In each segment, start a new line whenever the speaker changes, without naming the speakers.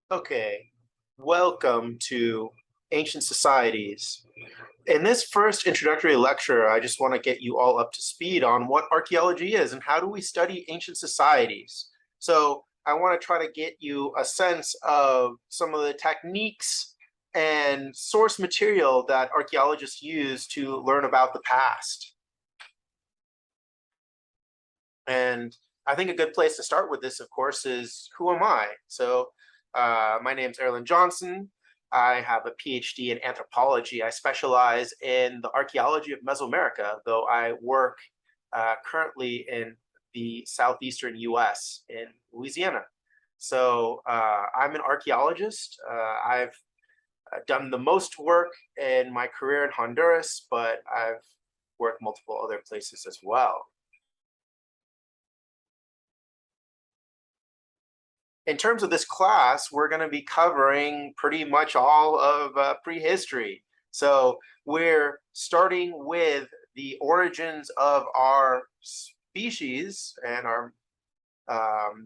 Okay, welcome to Ancient Societies. In this first introductory lecture, I just want to get you all up to speed on what archaeology is and how do we study ancient societies. So I want to try to get you a sense of some of the techniques and source material that archaeologists use to learn about the past. And I think a good place to start with this, of course, is who am I? My name's Erlen Johnson. I have a PhD in anthropology. I specialize in the archaeology of Mesoamerica, though I work currently in the southeastern US in Louisiana. I'm an archaeologist. I've done the most work in my career in Honduras, but I've worked multiple other places as well. In terms of this class, we're going to be covering pretty much all of prehistory. So we're starting with the origins of our species and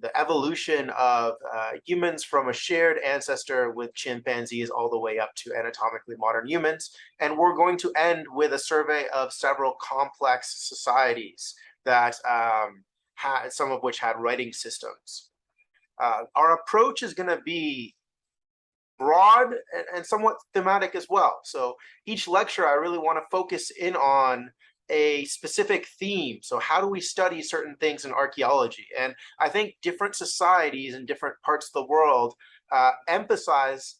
the evolution of humans from a shared ancestor with chimpanzees all the way up to anatomically modern humans. And we're going to end with a survey of several complex societies that some of which had writing systems. Our approach is going to be broad and somewhat thematic as well. So each lecture, I really want to focus in on a specific theme. So how do we study certain things in archaeology? And I think different societies in different parts of the world emphasize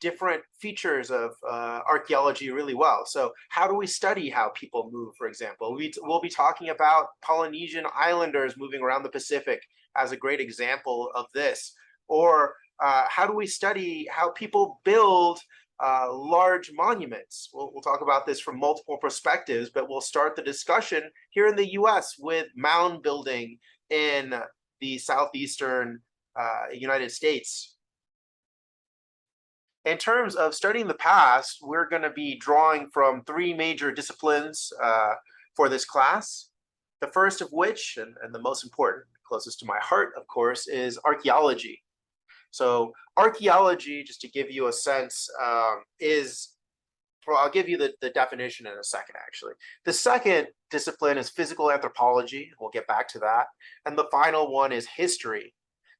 different features of archaeology really well. So how do we study how people move, for example? We'll be talking about Polynesian islanders moving around the Pacific as a great example of this. Or how do we study how people build large monuments? We'll talk about this from multiple perspectives, but we'll start the discussion here in the US with mound building in the southeastern United States. In terms of studying the past, we're going to be drawing from three major disciplines for this class. The first of which, and the most important, closest to my heart, of course, is archaeology. So archaeology, just to give you a sense, well, I'll give you the definition in a second, actually. The second discipline is physical anthropology. We'll get back to that. And the final one is history.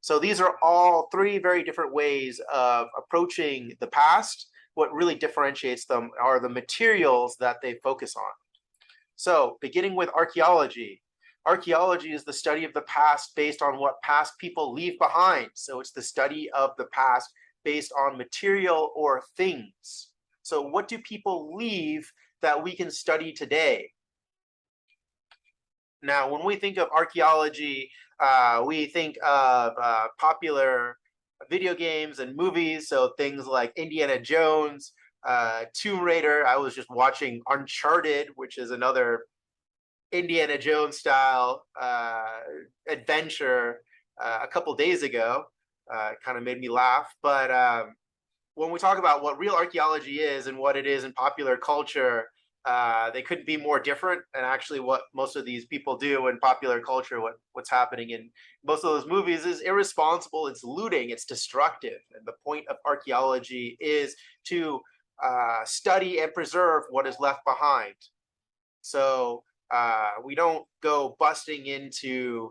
So these are all three very different ways of approaching the past. What really differentiates them are the materials that they focus on. So beginning with archaeology. Archaeology is the study of the past based on what past people leave behind. So it's the study of the past based on material or things. So what do people leave that we can study today? Now, when we think of archaeology, we think of popular video games and movies. So things like Indiana Jones, Tomb Raider. I was just watching Uncharted, which is another Indiana Jones style adventure a couple days ago. It kind of made me laugh. But when we talk about what real archaeology is and what it is in popular culture, they couldn't be more different. And actually, what most of these people do in popular culture, what's happening in most of those movies is irresponsible. It's looting. It's destructive. And the point of archaeology is to study and preserve what is left behind. So we don't go busting into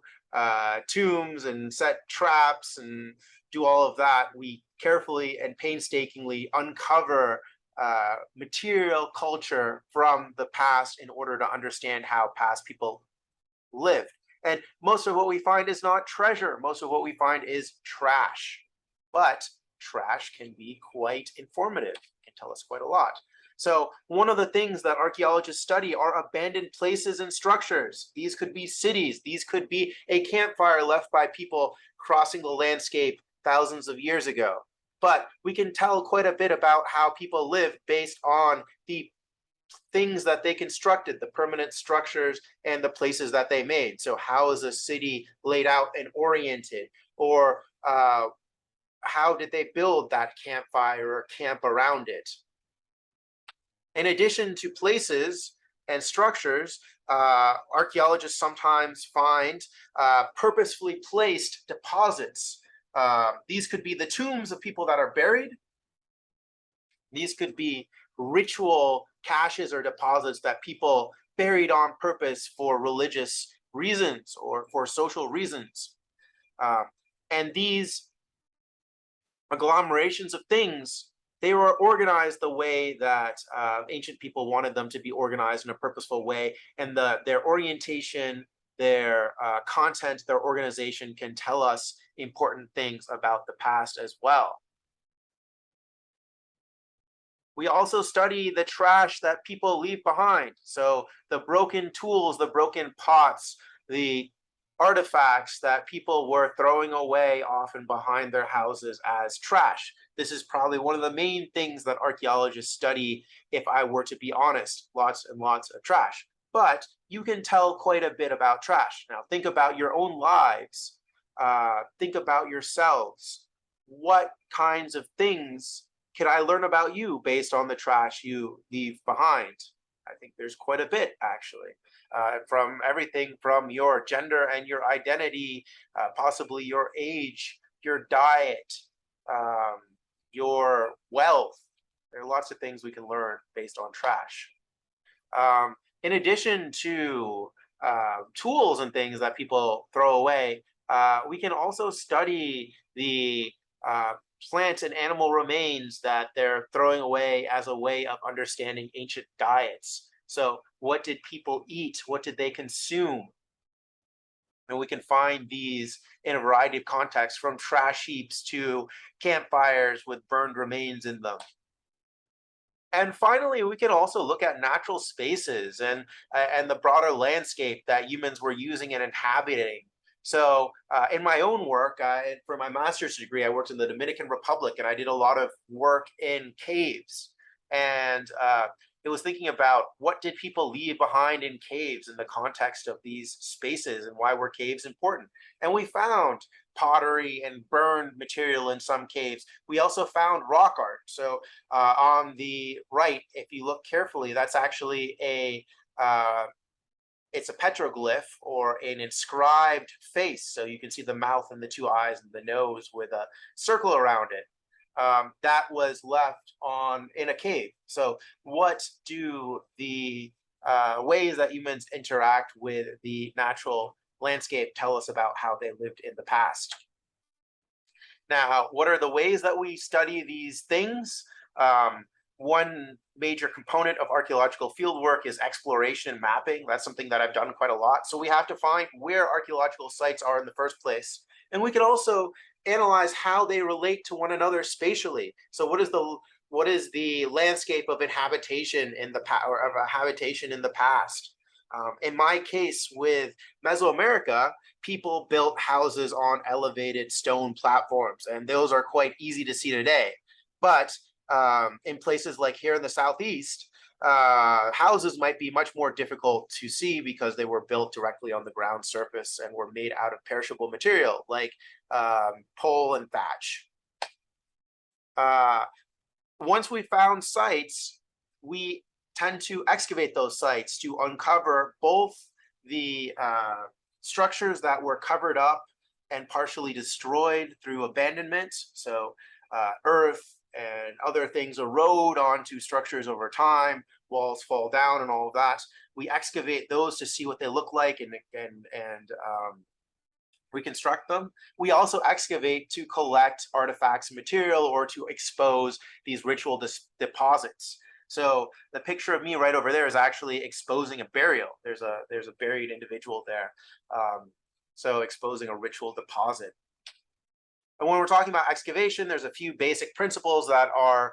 tombs and set traps and do all of that. We carefully and painstakingly uncover material culture from the past in order to understand how past people lived. And most of what we find is not treasure. Most of what we find is trash. But trash can be quite informative, can tell us quite a lot. So one of the things that archaeologists study are abandoned places and structures. These could be cities. These could be a campfire left by people crossing the landscape thousands of years ago. But we can tell quite a bit about how people lived based on the things that they constructed, the permanent structures and the places that they made. So how is a city laid out and oriented? Or how did they build that campfire or camp around it? In addition to places and structures, archaeologists sometimes find purposefully placed deposits These could be the tombs of people that are buried. These could be ritual caches or deposits that people buried on purpose for religious reasons or for social reasons. And these agglomerations of things, they were organized the way that ancient people wanted them to be organized in a purposeful way. And their orientation, their content, their organization can tell us important things about the past as well. We also study the trash that people leave behind. So the broken tools, the broken pots, the artifacts that people were throwing away often behind their houses as trash. This is probably one of the main things that archaeologists study, if I were to be honest. Lots and lots of trash. But you can tell quite a bit about trash. Now, think about your own lives. Think about yourselves. What kinds of things can I learn about you based on the trash you leave behind? I think there's quite a bit, actually, from everything from your gender and your identity, possibly your age, your diet, your wealth. There are lots of things we can learn based on trash. In addition to tools and things that people throw away, we can also study the plant and animal remains that they're throwing away as a way of understanding ancient diets. So what did people eat? What did they consume? And we can find these in a variety of contexts, from trash heaps to campfires with burned remains in them. And finally, we can also look at natural spaces and the broader landscape that humans were using and inhabiting. So in my own work, for my master's degree, I worked in the Dominican Republic, and I did a lot of work in caves. And it was thinking about what did people leave behind in caves in the context of these spaces, and why were caves important. And we found pottery and burned material in some caves. We also found rock art. So on the right, if you look carefully, that's actually it's a petroglyph, or an inscribed face. So you can see the mouth and the two eyes and the nose with a circle around it. That was left in a cave. So what do the ways that humans interact with the natural landscape tell us about how they lived in the past? Now, what are the ways that we study these things? One major component of archaeological fieldwork is exploration mapping. That's something that I've done quite a lot. So we have to find where archaeological sites are in the first place. And we can also analyze how they relate to one another spatially. So what is the landscape of habitation in the past? In my case with Mesoamerica, people built houses on elevated stone platforms, and those are quite easy to see today. But in places like here in the Southeast, houses might be much more difficult to see because they were built directly on the ground surface and were made out of perishable material like pole and thatch. Once we found sites, we tend to excavate those sites to uncover both the structures that were covered up and partially destroyed through abandonment. So earth and other things erode onto structures over time, walls fall down and all of that. We excavate those to see what they look like and reconstruct them. We also excavate to collect artifacts and material, or to expose these ritual deposits. So the picture of me right over there is actually exposing a burial. There's a buried individual there. So exposing a ritual deposit. And when we're talking about excavation, there's a few basic principles that are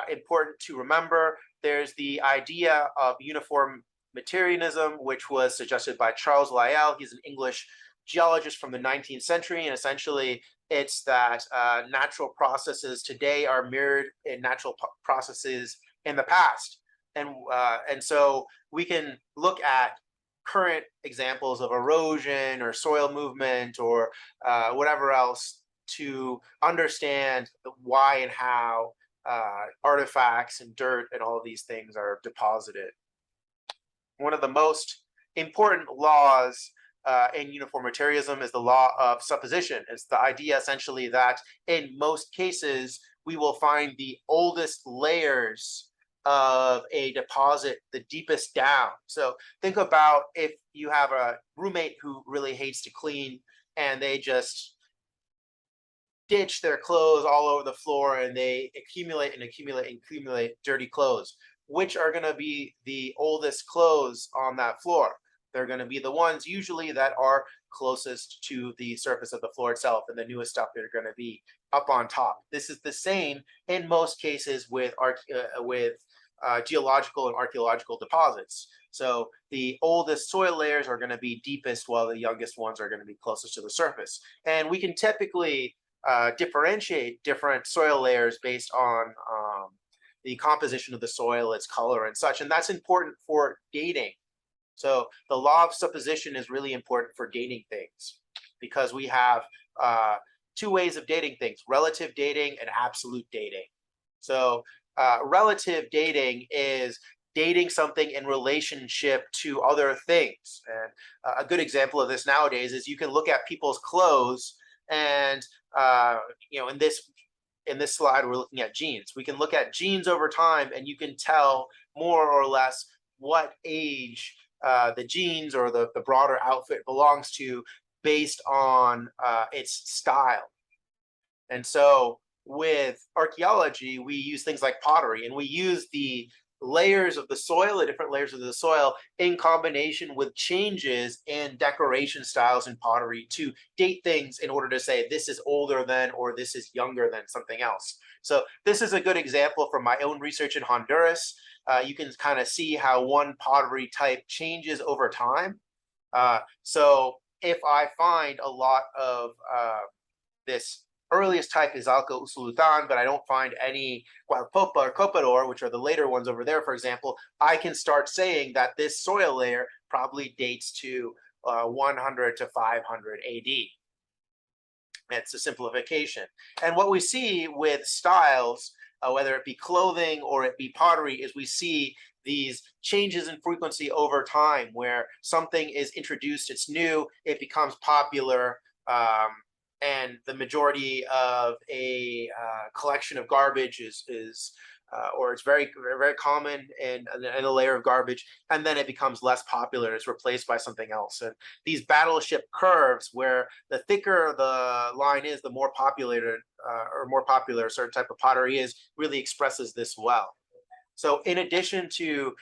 important to remember. There's the idea of uniform materialism, which was suggested by Charles Lyell. He's an English geologist from the 19th century, and essentially it's that natural processes today are mirrored in natural processes in the past. And so we can look at current examples of erosion or soil movement or whatever else to understand why and how artifacts and dirt and all of these things are deposited. One of the most important laws in uniformitarianism is the law of supposition. It's the idea essentially that in most cases, we will find the oldest layers of a deposit the deepest down. So think about if you have a roommate who really hates to clean and they just ditch their clothes all over the floor and they accumulate and accumulate and accumulate dirty clothes. Which are going to be the oldest clothes on that floor? They're going to be the ones usually that are closest to the surface of the floor itself, and the newest stuff they're going to be up on top. This is the same in most cases with geological and archaeological deposits. So the oldest soil layers are going to be deepest, while the youngest ones are going to be closest to the surface. And we can typically differentiate different soil layers based on the composition of the soil, its color, and such. And that's important for dating. So the law of supposition is really important for dating things, because we have two ways of dating things: relative dating and absolute dating. So relative dating is dating something in relationship to other things. And a good example of this nowadays is you can look at people's clothes, and in this slide we're looking at jeans. We can look at jeans over time, and you can tell more or less what age the jeans or the broader outfit belongs to based on its style. And so with archaeology, we use things like pottery, and we use the layers of the soil, the different layers of the soil, in combination with changes in decoration styles in pottery to date things in order to say this is older than, or this is younger than something else. So this is a good example from my own research in Honduras. You can kind of see how one pottery type changes over time. So if I find a lot of this earliest type is Alca Usulutan, but I don't find any Gualpopa or Copador, which are the later ones over there, for example, I can start saying that this soil layer probably dates to 100 to 500 AD. It's a simplification. And what we see with styles, whether it be clothing or it be pottery, is we see these changes in frequency over time, where something is introduced, it's new, it becomes popular, and the majority of a collection of garbage is or it's very, very common in a layer of garbage, and then it becomes less popular. It's replaced by something else. And these battleship curves, where the thicker the line is, the more populated or more popular a certain type of pottery is, really expresses this well. So in addition to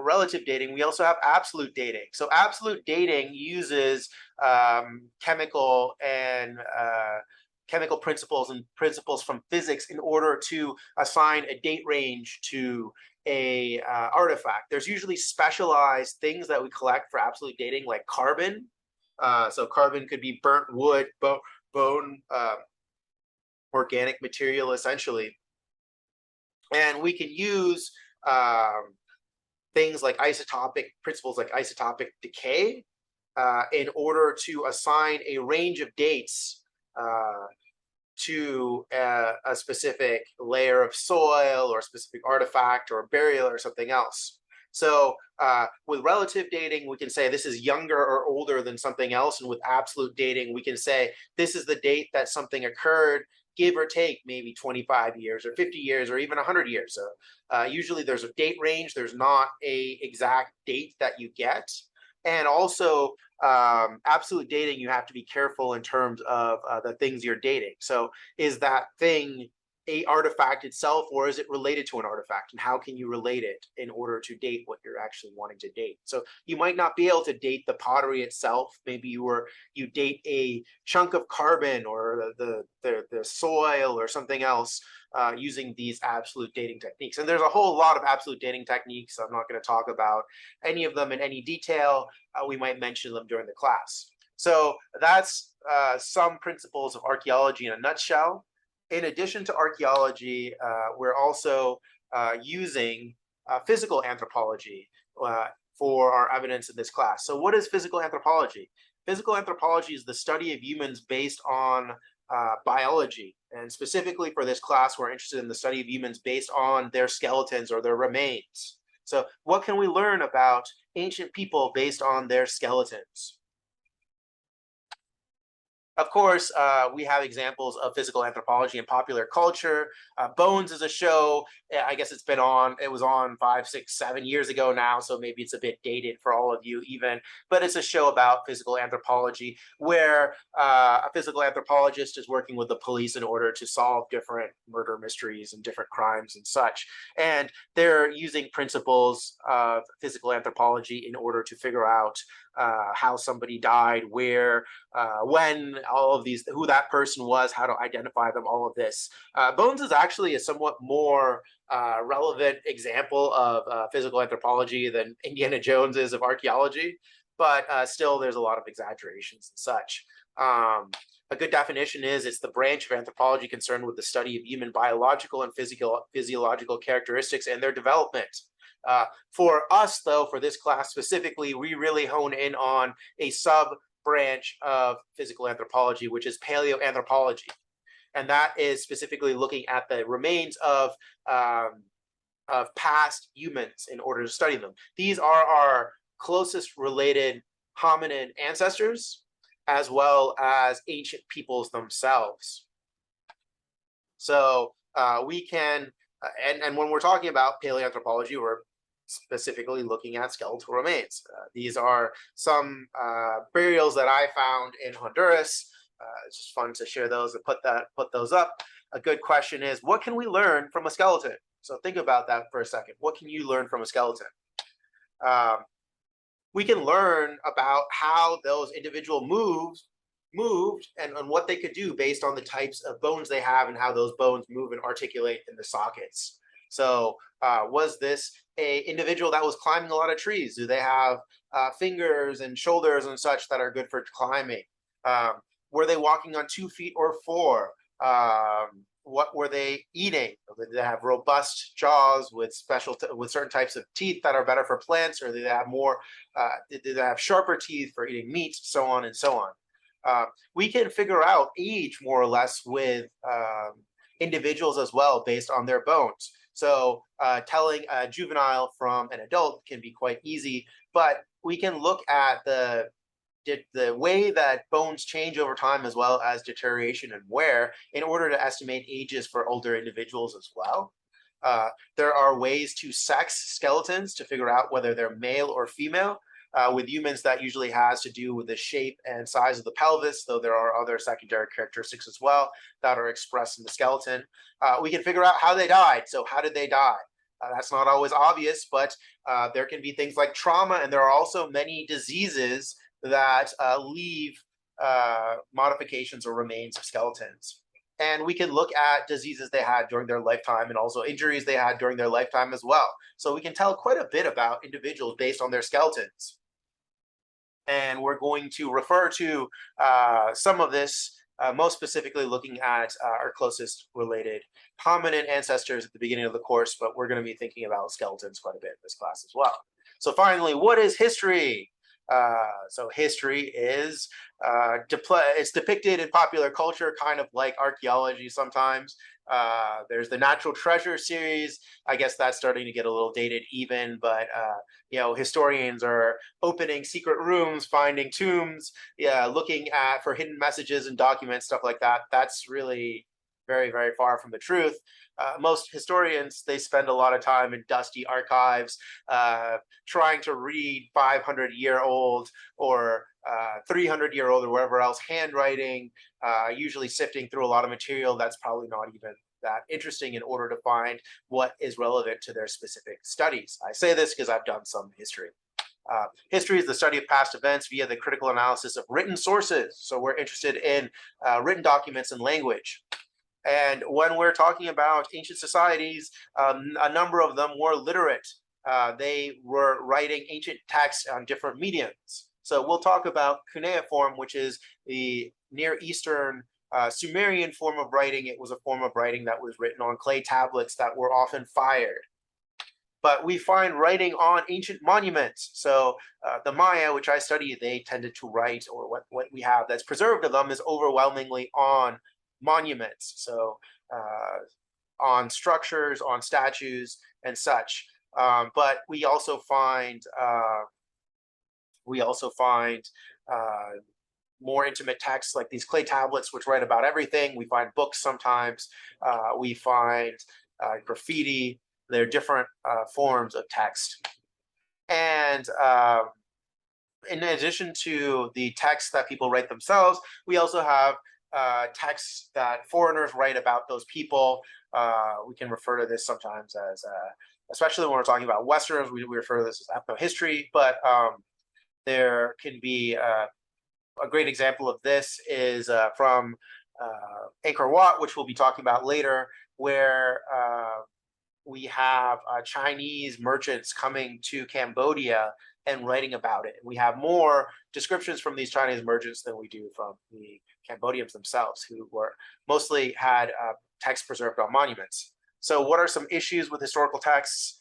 relative dating, we also have absolute dating. So absolute dating uses chemical principles and principles from physics in order to assign a date range to a artifact. There's usually specialized things that we collect for absolute dating, like carbon. So carbon could be burnt wood, bone, organic material, essentially. And we can use things like principles like isotopic decay in order to assign a range of dates to a specific layer of soil or a specific artifact or burial or something else. So with relative dating, we can say this is younger or older than something else. And with absolute dating, we can say this is the date that something occurred, give or take maybe 25 years or 50 years or even 100 years. So usually there's a date range. There's not a exact date that you get. And also absolute dating, you have to be careful in terms of the things you're dating. So is that thing a artifact itself, or is it related to an artifact? And how can you relate it in order to date what you're actually wanting to date? So you might not be able to date the pottery itself. Maybe you date a chunk of carbon or the soil or something else using these absolute dating techniques. And there's a whole lot of absolute dating techniques. I'm not going to talk about any of them in any detail. We might mention them during the class. So that's some principles of archaeology in a nutshell. In addition to archaeology, we're also using physical anthropology for our evidence in this class. So what is physical anthropology? Physical anthropology is the study of humans based on biology. And specifically for this class, we're interested in the study of humans based on their skeletons or their remains. So what can we learn about ancient people based on their skeletons? Of course, we have examples of physical anthropology in popular culture. Bones is a show. I guess it's been on. It was on 5, 6, 7 years ago now, so maybe it's a bit dated for all of you, even. But it's a show about physical anthropology where a physical anthropologist is working with the police in order to solve different murder mysteries and different crimes and such. And they're using principles of physical anthropology in order to figure out how somebody died, where, when, all of these, who that person was, how to identify them, all of this. Bones is actually a somewhat more relevant example of physical anthropology than Indiana Jones is of archaeology, but still there's a lot of exaggerations and such. A good definition is it's the branch of anthropology concerned with the study of human biological and physiological characteristics and their development. For us, though, for this class specifically, we really hone in on a sub branch of physical anthropology, which is paleoanthropology. And that is specifically looking at the remains of past humans in order to study them. These are our closest related hominin ancestors, as well as ancient peoples themselves. So we can, and when we're talking about paleoanthropology, we're specifically looking at skeletal remains. These are some burials that I found in Honduras. It's just fun to share those and put those up. A good question is, what can we learn from a skeleton? So think about that for a second. What can you learn from a skeleton? We can learn about how those individual moved and what they could do based on the types of bones they have and how those bones move and articulate in the sockets. So was this a individual that was climbing a lot of trees? Do they have fingers and shoulders and such that are good for climbing? Were they walking on 2 feet or 4? What were they eating? Did they have robust jaws with with certain types of teeth that are better for plants, or did they have more? Did they have sharper teeth for eating meat? So on and so on. We can figure out age more or less with individuals as well based on their bones. So telling a juvenile from an adult can be quite easy, but we can look at the way that bones change over time, as well as deterioration and wear, in order to estimate ages for older individuals as well. There are ways to sex skeletons to figure out whether they're male or female. With humans, that usually has to do with the shape and size of the pelvis, though there are other secondary characteristics as well that are expressed in the skeleton. We can figure out how they died. So how did they die? That's not always obvious, but there can be things like trauma, and there are also many diseases that leave modifications or remains of skeletons. And we can look at diseases they had during their lifetime and also injuries they had during their lifetime as well. So we can tell quite a bit about individuals based on their skeletons. And we're going to refer to some of this, most specifically looking at our closest related hominin ancestors at the beginning of the course, but we're going to be thinking about skeletons quite a bit in this class as well. So finally, what is history? So history is it's depicted in popular culture, kind of like archaeology sometimes. There's the Natural Treasure series. I guess that's starting to get a little dated even, but historians are opening secret rooms, finding tombs, looking for hidden messages and documents, stuff like that. That's really very, very far from the truth. Most historians, they spend a lot of time in dusty archives trying to read 500-year-old or 300-year-old or wherever else handwriting, usually sifting through a lot of material that's probably not even that interesting in order to find what is relevant to their specific studies. I say this because I've done some history. History is the study of past events via the critical analysis of written sources. So we're interested in written documents and language. And when we're talking about ancient societies, a number of them were literate. They were writing ancient texts on different mediums. So we'll talk about cuneiform, which is the Near Eastern Sumerian form of writing. It was a form of writing that was written on clay tablets that were often fired. But we find writing on ancient monuments. So the Maya, which I study, they tended to write, or what we have that's preserved of them is overwhelmingly on monuments, so on structures, on statues and such, but we also find more intimate texts like these clay tablets, which write about everything. We find books sometimes. We find graffiti. There are different forms of text. And in addition to the text that people write themselves, we also have texts that foreigners write about those people. We can refer to this sometimes as, especially when we're talking about Westerners, we refer to this as ethnohistory. But there can be a great example of this is from Angkor Wat, which we'll be talking about later, where we have Chinese merchants coming to Cambodia and writing about it. We have more descriptions from these Chinese merchants than we do from the Cambodians themselves, who were mostly had texts preserved on monuments. So what are some issues with historical texts?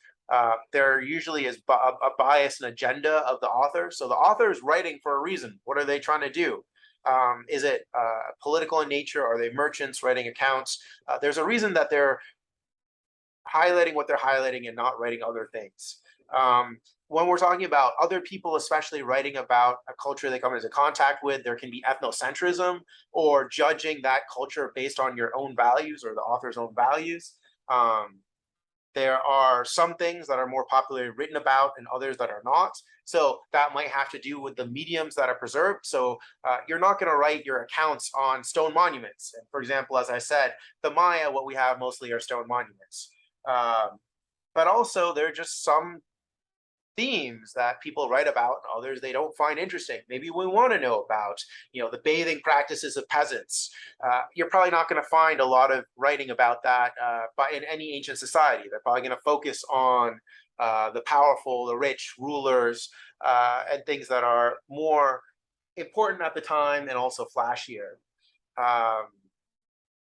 There usually is a bias and agenda of the author. So the author is writing for a reason. What are they trying to do? Is it political in nature? Are they merchants writing accounts? There's a reason that they're highlighting what they're highlighting and not writing other things. When we're talking about other people, especially writing about a culture they come into contact with, there can be ethnocentrism or judging that culture based on your own values or the author's own values. There are some things that are more popularly written about and others that are not. So that might have to do with the mediums that are preserved. So you're not going to write your accounts on stone monuments. And for example, as I said, the Maya, what we have mostly are stone monuments. But also there are just some themes that people write about and others they don't find interesting. Maybe we want to know about, the bathing practices of peasants. You're probably not going to find a lot of writing about that in any ancient society. They're probably going to focus on the powerful, the rich, rulers, and things that are more important at the time and also flashier.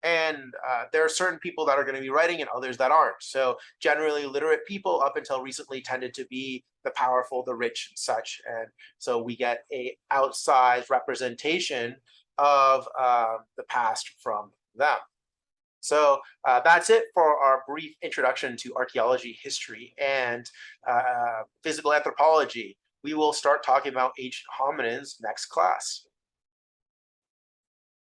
And there are certain people that are going to be writing and others that aren't. So generally literate people up until recently tended to be the powerful, the rich and such. And so we get a outsized representation of the past from them. So that's it for our brief introduction to archaeology, history, and physical anthropology. We will start talking about ancient hominins next class.